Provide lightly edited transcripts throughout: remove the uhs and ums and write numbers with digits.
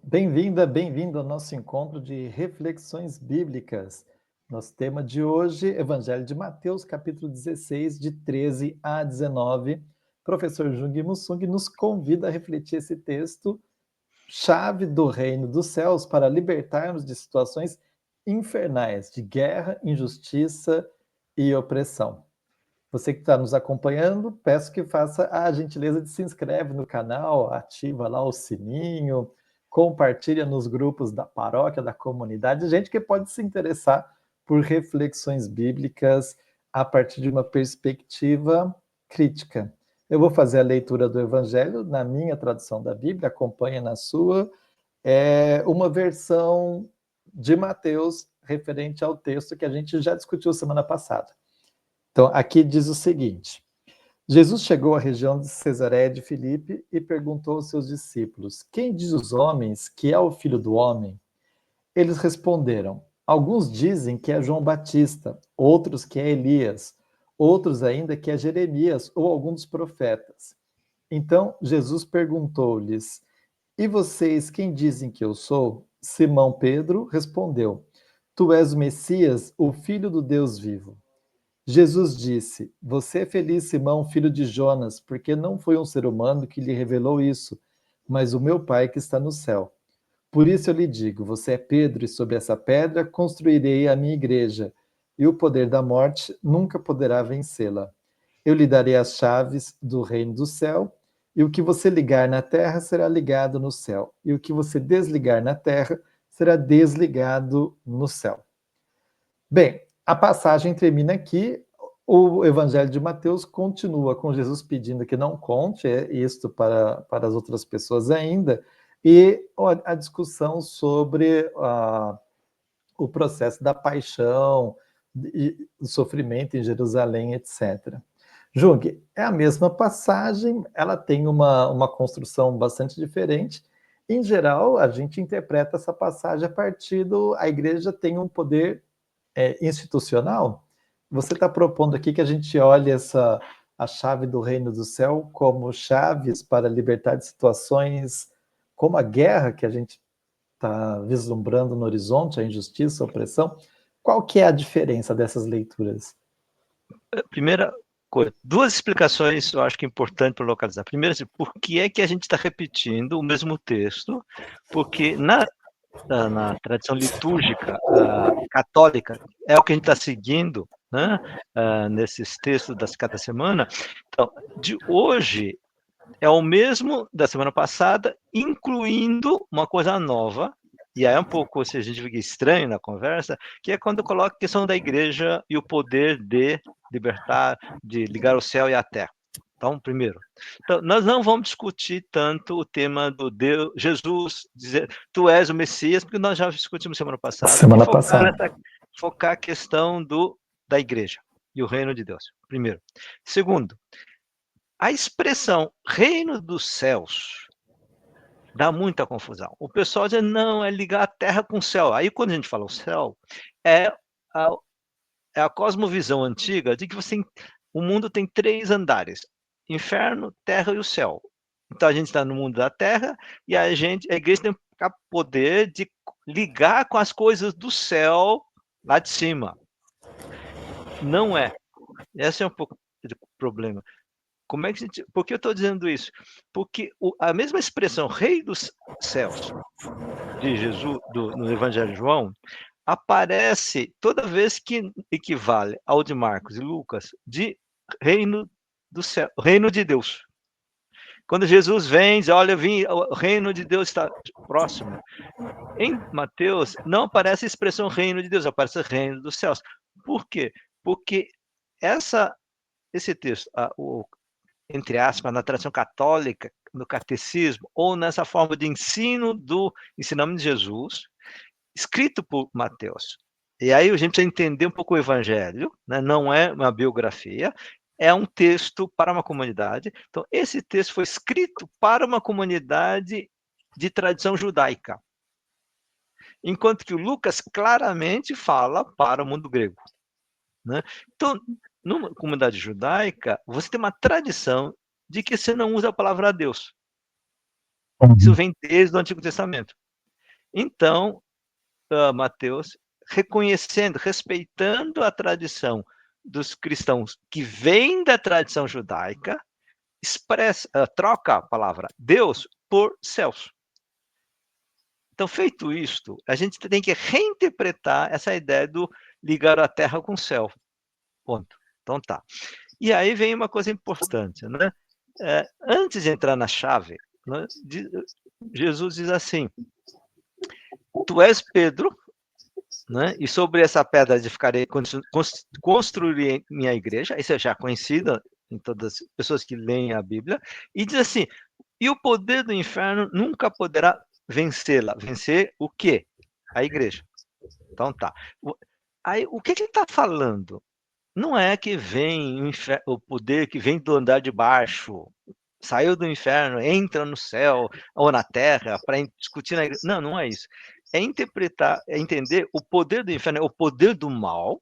Bem-vinda, bem-vindo ao nosso encontro de reflexões bíblicas. Nosso tema de hoje, Evangelho de Mateus, capítulo 16, de 13 a 19. Professor Jung Mussung nos convida a refletir esse texto, chave do reino dos céus, para libertarmos de situações infernais, de guerra, injustiça e opressão. Você que está nos acompanhando, peço que faça a gentileza de se inscreve no canal, ativa lá o sininho, compartilha nos grupos da paróquia, da comunidade, gente que pode se interessar por reflexões bíblicas a partir de uma perspectiva crítica. Eu vou fazer a leitura do Evangelho na minha tradução da Bíblia, acompanha na sua. É uma versão de Mateus referente ao texto que a gente já discutiu semana passada. Então, aqui diz o seguinte: Jesus chegou à região de Cesareia de Filipe e perguntou aos seus discípulos: Quem diz os homens que é o Filho do Homem? Eles responderam: Alguns dizem que é João Batista, outros que é Elias, outros ainda que é Jeremias ou algum dos profetas. Então Jesus perguntou-lhes: E vocês, quem dizem que eu sou? Simão Pedro respondeu: Tu és o Messias, o Filho do Deus vivo. Jesus disse: Você é feliz, Simão, filho de Jonas, porque não foi um ser humano que lhe revelou isso, mas o meu Pai que está no céu. Por isso eu lhe digo: Você é Pedro, e sobre essa pedra construirei a minha igreja, e o poder da morte nunca poderá vencê-la. Eu lhe darei as chaves do reino do céu, e o que você ligar na terra será ligado no céu, e o que você desligar na terra será desligado no céu. Bem, a passagem termina aqui. O Evangelho de Mateus continua com Jesus pedindo que não conte isto para as outras pessoas ainda, e a discussão sobre o processo da paixão e o sofrimento em Jerusalém, etc. Jung, é a mesma passagem, ela tem uma construção bastante diferente. Em geral, a gente interpreta essa passagem a partir a igreja tem um poder institucional. Você está propondo aqui que a gente olhe a chave do reino do céu como chaves para libertar de situações como a guerra que a gente está vislumbrando no horizonte, a injustiça, a opressão. Qual que é a diferença dessas leituras? Primeira coisa, duas explicações eu acho que é importante para localizar. Primeiro, assim, por que é que a gente está repetindo o mesmo texto? Porque na tradição litúrgica católica, é o que a gente está seguindo, né? Nesses textos das cada semana. Então, de hoje é o mesmo da semana passada, incluindo uma coisa nova, e aí é um pouco, se a gente fica estranho na conversa, que é quando coloca a questão da igreja e o poder de libertar, de ligar o céu e a terra. Então, primeiro. Então, nós não vamos discutir tanto o tema do Deus, Jesus dizer, tu és o Messias, porque nós já discutimos semana passada, e Semana passada. focar a questão da igreja e o reino de Deus, primeiro. Segundo, a expressão reino dos céus dá muita confusão. O pessoal diz, não, é ligar a terra com o céu. Aí, quando a gente fala o céu, é a, é a cosmovisão antiga de que o mundo tem 3 andares: inferno, terra e o céu. Então, a gente está no mundo da terra e a igreja tem o poder de ligar com as coisas do céu lá de cima. Não é. Esse é um pouco o problema. Como é que por que eu estou dizendo isso? Porque a mesma expressão rei dos céus de Jesus no Evangelho de João aparece toda vez que equivale ao de Marcos e Lucas de reino do céu, reino de Deus. Quando Jesus vem, diz, olha, o reino de Deus está próximo. Em Mateus não aparece a expressão reino de Deus, aparece reino dos céus. Por quê? Porque esse texto, entre aspas, na tradição católica, no catecismo, ou nessa forma de ensino do ensinamento de Jesus, escrito por Mateus. E aí a gente precisa entender um pouco o evangelho, né? Não é uma biografia, é um texto para uma comunidade. Então, esse texto foi escrito para uma comunidade de tradição judaica, enquanto que o Lucas claramente fala para o mundo grego, né? Então, numa comunidade judaica, você tem uma tradição de que você não usa a palavra Deus. Isso vem desde o Antigo Testamento. Então, Mateus, reconhecendo, respeitando a tradição dos cristãos que vem da tradição judaica, troca a palavra Deus por céus. Então, feito isto, a gente tem que reinterpretar essa ideia do ligar a terra com o céu. Ponto. Então tá. E aí vem uma coisa importante, né? Antes de entrar na chave, né, Jesus diz assim: tu és Pedro, né? E sobre essa pedra edificarei, construirei minha igreja. Isso é já conhecido em todas as pessoas que leem a Bíblia. E diz assim: e o poder do inferno nunca poderá vencê-la. Vencer o quê? A igreja. Então tá. Aí, o que ele está falando? Não é que vem o poder que vem do andar de baixo, saiu do inferno, entra no céu ou na terra para discutir na igreja. Não, não é isso. É interpretar, é entender o poder do inferno, é o poder do mal,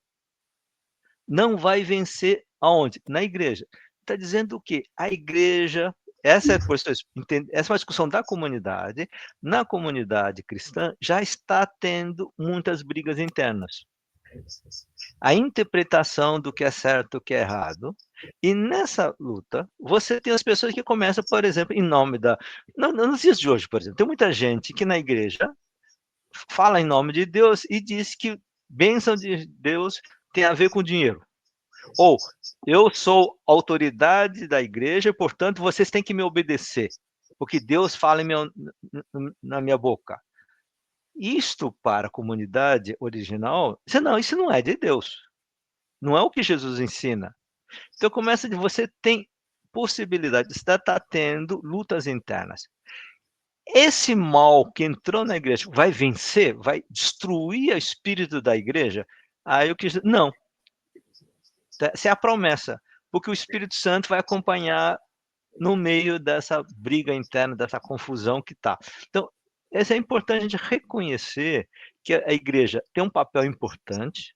não vai vencer aonde? Na igreja. Está dizendo o quê? A igreja, essa é uma discussão da comunidade, na comunidade cristã já está tendo muitas brigas internas. A interpretação do que é certo e o que é errado. E nessa luta, você tem as pessoas que começam, por exemplo, em nome da... Nos dias de hoje, por exemplo, tem muita gente que na igreja fala em nome de Deus e diz que bênção de Deus tem a ver com dinheiro. Ou, eu sou autoridade da igreja, portanto, vocês têm que me obedecer, porque Deus fala na minha boca. Isto para a comunidade original, isso não é de Deus. Não é o que Jesus ensina. Então começa de você tem possibilidade de estar tendo lutas internas. Esse mal que entrou na igreja vai vencer, vai destruir o espírito da igreja? Aí eu quis não. Essa é a promessa, porque o Espírito Santo vai acompanhar no meio dessa briga interna, dessa confusão que está. Então, é importante a gente reconhecer que a igreja tem um papel importante,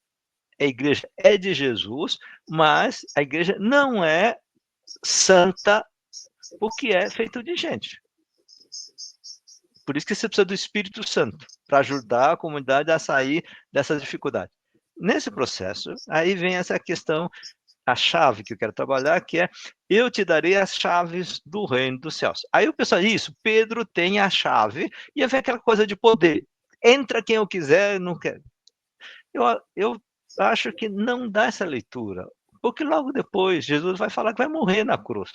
a igreja é de Jesus, mas a igreja não é santa porque é feito de gente. Por isso que você precisa do Espírito Santo, para ajudar a comunidade a sair dessas dificuldades. Nesse processo, aí vem essa questão, a chave que eu quero trabalhar, que é, eu te darei as chaves do reino dos céus. Aí o pessoal diz, isso, Pedro tem a chave, e aí vem aquela coisa de poder. Entra quem eu quiser, não quer. Eu acho que não dá essa leitura, porque logo depois Jesus vai falar que vai morrer na cruz.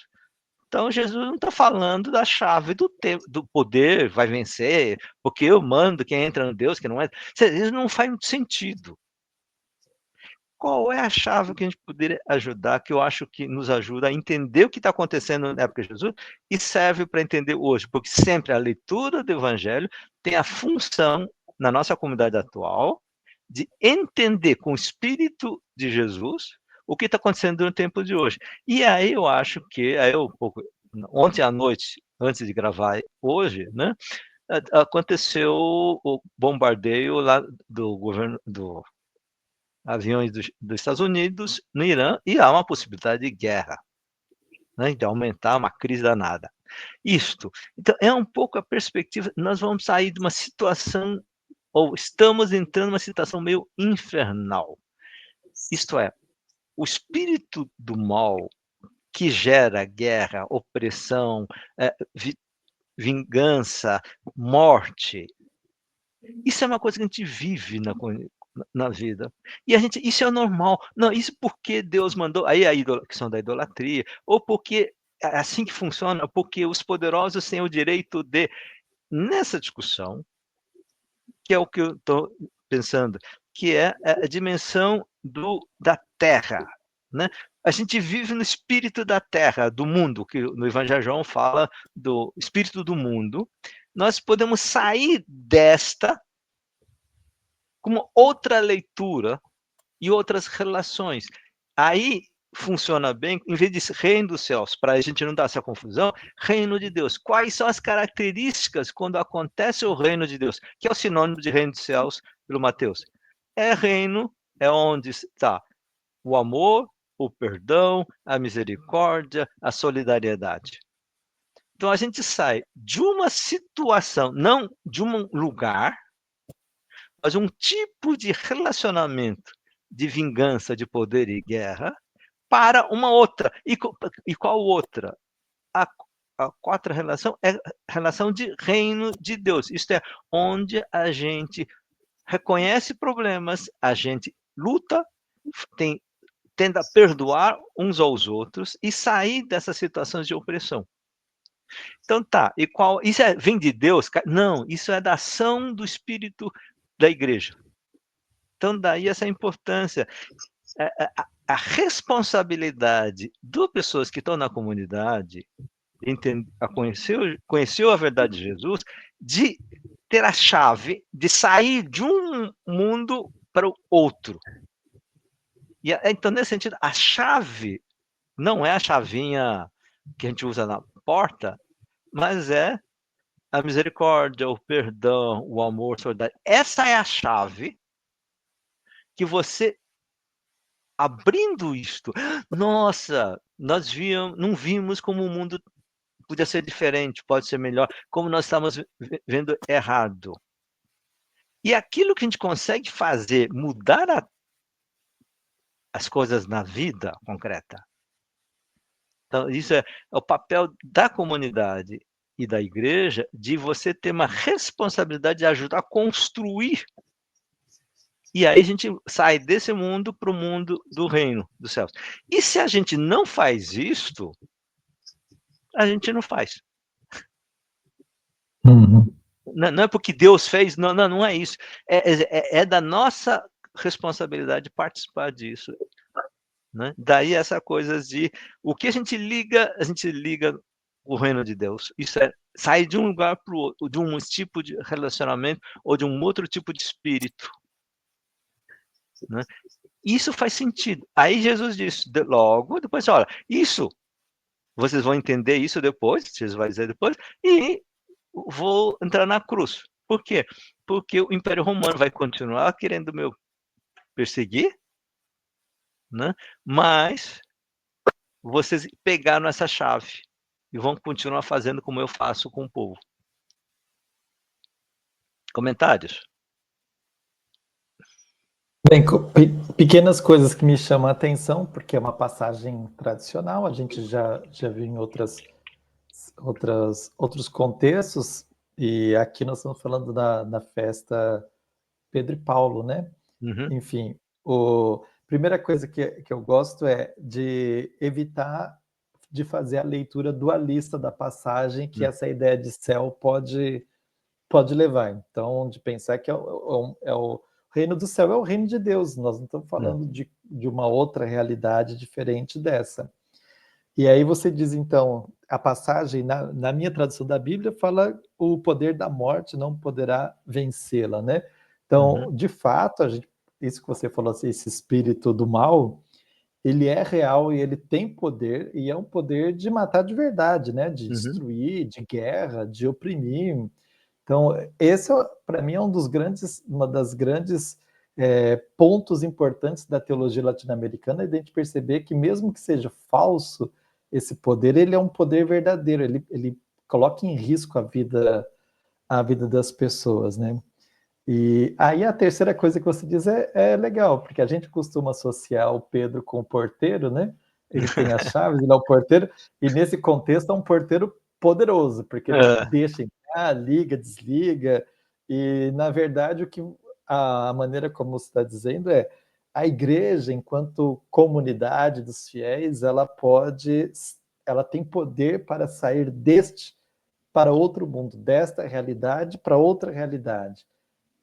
Então Jesus não está falando da chave do poder, vai vencer, porque eu mando quem entra no Deus, que não é. Isso não faz muito sentido. Qual é a chave que a gente poderia ajudar, que eu acho que nos ajuda a entender o que está acontecendo na época de Jesus e serve para entender hoje? Porque sempre a leitura do Evangelho tem a função, na nossa comunidade atual, de entender com o Espírito de Jesus o que está acontecendo no tempo de hoje. E aí eu acho que, ontem à noite, antes de gravar hoje, né, aconteceu o bombardeio lá do governo do aviões dos Estados Unidos no Irã e há uma possibilidade de guerra, né, de aumentar uma crise danada. Isto, então, é um pouco a perspectiva, nós vamos sair de uma situação, ou estamos entrando numa situação meio infernal. Isto é, o espírito do mal que gera guerra, opressão, vingança, morte, isso é uma coisa que a gente vive na vida. E isso é normal. Não, isso porque Deus mandou. Aí a questão da idolatria, ou porque é assim que funciona, porque os poderosos têm o direito de. Nessa discussão, que é o que eu estou pensando, que é a dimensão da terra. Né? A gente vive no espírito da terra, do mundo, que no Evangelho João fala do espírito do mundo. Nós podemos sair desta com uma outra leitura e outras relações. Aí funciona bem, em vez de reino dos céus, para a gente não dar essa confusão, reino de Deus. Quais são as características quando acontece o reino de Deus, que é o sinônimo de reino dos céus pelo Mateus? É reino, é onde está o amor, o perdão, a misericórdia, a solidariedade. Então a gente sai de uma situação, não de um lugar, mas um tipo de relacionamento de vingança, de poder e guerra para uma outra. E qual outra? A, a quarta relação é a relação de reino de Deus. Isto é, onde a gente reconhece problemas, a gente luta, tenta perdoar uns aos outros e sair dessas situações de opressão. Então tá, e qual isso vem de Deus? Não, isso é da ação do Espírito da igreja. Então daí essa importância, a responsabilidade das pessoas que estão na comunidade, conheceu a verdade de Jesus, de ter a chave de sair de um mundo para o outro. E então nesse sentido, a chave não é a chavinha que a gente usa na porta, mas é a misericórdia, o perdão, o amor, a solidariedade. Essa é a chave que você, abrindo isto, nossa, nós não vimos como o mundo podia ser diferente, pode ser melhor, como nós estamos vendo errado. E aquilo que a gente consegue fazer, mudar as coisas na vida concreta. Então, isso é o papel da comunidade e da igreja, de você ter uma responsabilidade de ajudar a construir. E aí a gente sai desse mundo para o mundo do reino dos céus. E se a gente não faz isto, a gente não faz. Uhum. Não é porque Deus fez, não é isso. É da nossa responsabilidade participar disso. Né? Daí essa coisa de o que a gente liga o reino de Deus. Isso é sair de um lugar para o outro, de um tipo de relacionamento ou de um outro tipo de espírito. Né? Isso faz sentido. Aí Jesus disse, logo, depois, olha, isso, vocês vão entender isso depois, Jesus vai dizer depois, e vou entrar na cruz. Por quê? Porque o Império Romano vai continuar querendo me perseguir, né? Mas vocês pegaram essa chave e vão continuar fazendo como eu faço com o povo. Comentários? Bem, pequenas coisas que me chamam a atenção, porque é uma passagem tradicional, a gente já viu em outros contextos, e aqui nós estamos falando da festa Pedro e Paulo, né? Uhum. Enfim, a primeira coisa que eu gosto é de evitar de fazer a leitura dualista da passagem, que essa ideia de céu pode levar. Então, de pensar que o reino do céu é o reino de Deus, nós não estamos falando de uma outra realidade diferente dessa. E aí você diz, então, a passagem, na minha tradução da Bíblia, fala o poder da morte não poderá vencê-la, né? Então, de fato, isso que você falou, assim, esse espírito do mal, ele é real e ele tem poder, e é um poder de matar de verdade, né? De destruir, de guerra, de oprimir. Então, esse, para mim, é uma das grandes pontos importantes da teologia latino-americana, é de a gente perceber que, mesmo que seja falso, esse poder, ele é um poder verdadeiro, ele coloca em risco a vida das pessoas, né? E aí a terceira coisa que você diz é legal, porque a gente costuma associar o Pedro com o porteiro, né? Ele tem as chaves, ele é o porteiro, e nesse contexto é um porteiro poderoso, porque ele deixa entrar, liga, desliga, e na verdade a maneira como você está dizendo é a igreja, enquanto comunidade dos fiéis, ela tem poder para sair deste para outro mundo, desta realidade para outra realidade.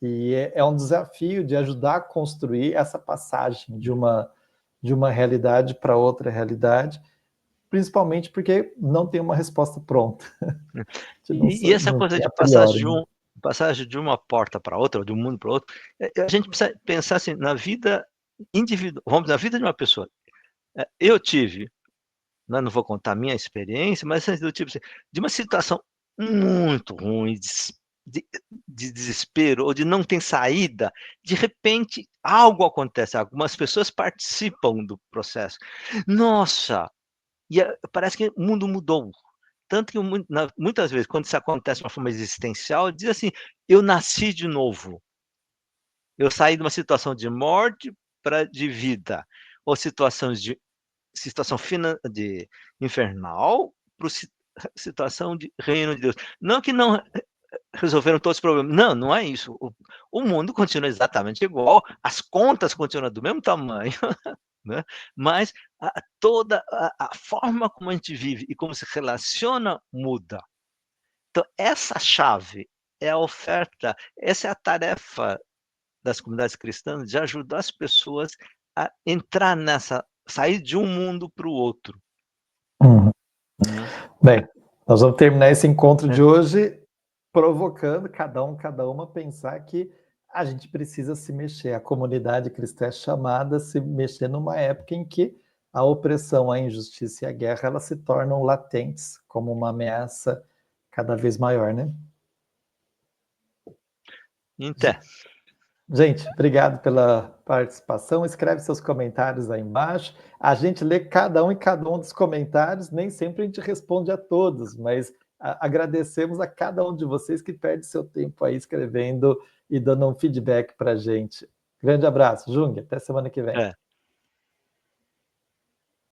E é um desafio de ajudar a construir essa passagem de uma realidade para outra realidade, principalmente porque não tem uma resposta pronta. E essa Não coisa tem de a priori, né? passagem de uma porta para outra, de um mundo para outro, a gente precisa pensar assim, na vida individual, vamos dizer, na vida de uma pessoa. Eu tive, não vou contar a minha experiência, mas eu tive assim, de uma situação muito ruim, de desespero, ou de não ter saída, de repente algo acontece, algumas pessoas participam do processo. Nossa! E parece que o mundo mudou. Tanto que muitas vezes, quando isso acontece de uma forma existencial, diz assim: eu nasci de novo. Eu saí de uma situação de morte para de vida, ou situação de infernal para situação de reino de Deus. Não que não resolveram todos os problemas. Não, não é isso. O mundo continua exatamente igual, as contas continuam do mesmo tamanho, né? Mas toda a forma como a gente vive e como se relaciona muda. Então, essa chave é a oferta, essa é a tarefa das comunidades cristãs de ajudar as pessoas a entrar sair de um mundo para o outro. Uhum. Né? Bem, nós vamos terminar esse encontro de hoje provocando cada uma a pensar que a gente precisa se mexer. A comunidade cristã é chamada a se mexer numa época em que a opressão, a injustiça e a guerra elas se tornam latentes como uma ameaça cada vez maior, né? Então, Gente, obrigado pela participação. Escreve seus comentários aí embaixo. A gente lê cada um dos comentários. Nem sempre a gente responde a todos, mas agradecemos a cada um de vocês que perde seu tempo aí escrevendo e dando um feedback para a gente. Grande abraço, Jung. Até semana que vem.